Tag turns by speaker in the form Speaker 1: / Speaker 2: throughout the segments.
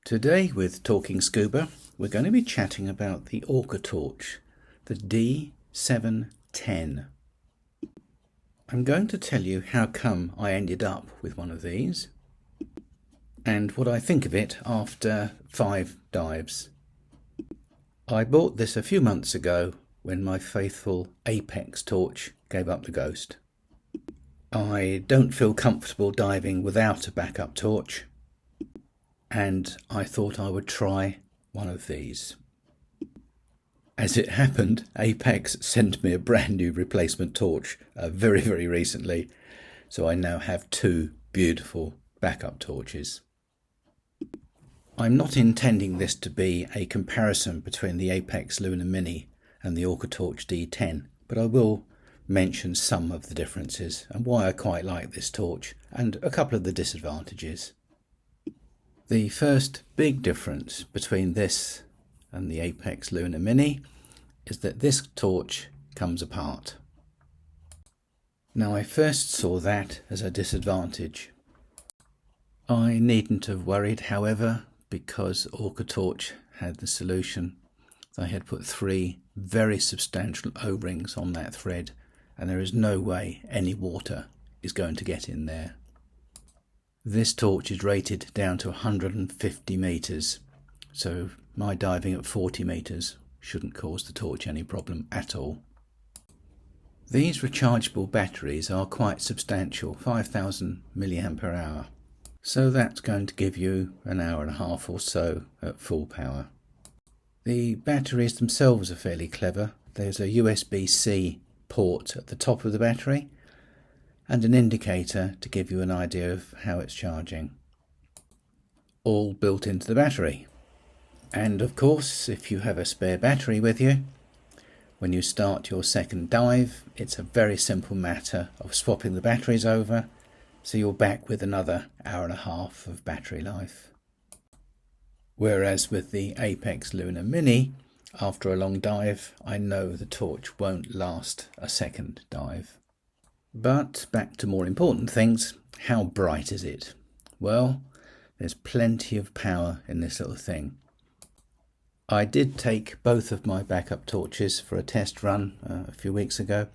Speaker 1: Today with Talking Scuba, we're going to be chatting about the Orcatorch, the D710. I'm going to tell you how come I ended up with one of these and what I think of it after 5 dives. I bought this a few months ago when my faithful Apex torch gave up the ghost. I don't feel comfortable diving without a backup torch, and I thought I would try one of these. As it happened, Apex sent me a brand new replacement torch very recently, so I now have 2 beautiful backup torches. I'm not intending this to be a comparison between the Apex Luna Mini and the Orcatorch D10, but I will mention some of the differences and why I quite like this torch and a couple of the disadvantages. The first big difference between this and the Apex Luna Mini is that this torch comes apart. Now, I first saw that as a disadvantage. I needn't have worried, however, because Orcatorch had the solution. They had put 3 very substantial O-rings on that thread, and there is no way any water is going to get in there. This torch is rated down to 150 metres, so my diving at 40 metres shouldn't cause the torch any problem at all. These rechargeable batteries are quite substantial, 5000 mAh, so that's going to give you an hour and a half or so at full power. The batteries themselves are fairly clever. There's a USB-C port at the top of the battery and an indicator to give you an idea of how it's charging. All built into the battery. And of course, if you have a spare battery with you, when you start your second dive, it's a very simple matter of swapping the batteries over, so you're back with another hour and a half of battery life. Whereas with the Apex Luna Mini, after a long dive, I know the torch won't last a second dive. But back to more important things, how bright is it? Well, there's plenty of power in this little thing. I did take both of my backup torches for a test run a few weeks ago,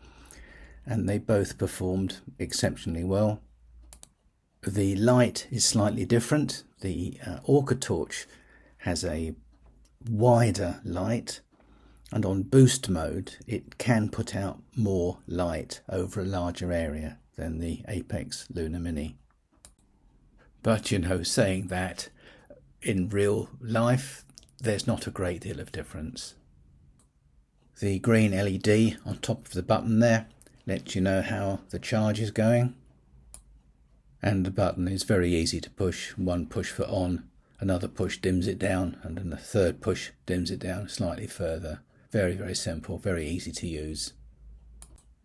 Speaker 1: and they both performed exceptionally well. The light is slightly different. The Orcatorch has a wider light, and on boost mode it can put out more light over a larger area than the Apex Luna Mini. But you know, saying that, in real life there's not a great deal of difference. The green LED on top of the button there lets you know how the charge is going, and the button is very easy to push. One push for on, another push dims it down, and then the third push dims it down slightly further. Very simple, very easy to use.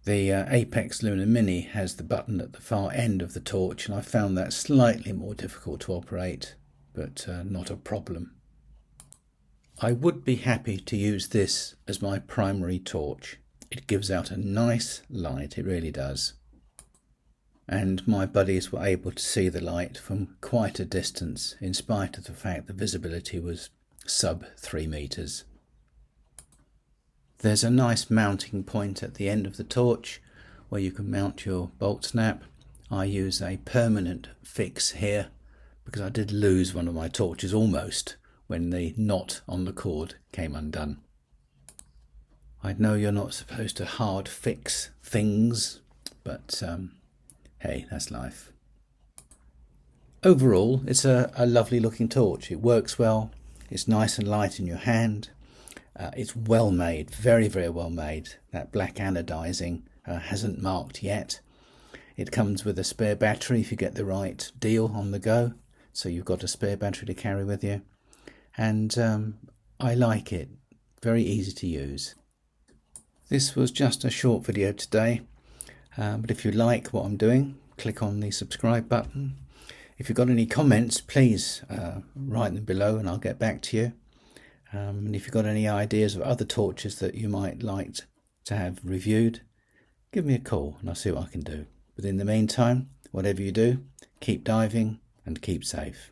Speaker 1: The Apex Luna Mini has the button at the far end of the torch, and I found that slightly more difficult to operate, but not a problem. I would be happy to use this as my primary torch. It gives out a nice light, it really does. And my buddies were able to see the light from quite a distance, in spite of the fact the visibility was sub 3 metres. There's a nice mounting point at the end of the torch where you can mount your bolt snap. I use a permanent fix here because I did lose one of my torches almost when the knot on the cord came undone. I know you're not supposed to hard fix things, but hey, that's life. Overall, it's a lovely looking torch. It works well, it's nice and light in your hand. It's well made, very well made. That black anodizing hasn't marked yet. It comes with a spare battery if you get the right deal on the go, so you've got a spare battery to carry with you. And I like it, very easy to use. This was just a short video today, but if you like what I'm doing, click on the subscribe button. If you've got any comments, please write them below and I'll get back to you. And if you've got any ideas of other torches that you might like to have reviewed, give me a call and I'll see what I can do. But in the meantime, whatever you do, keep diving and keep safe.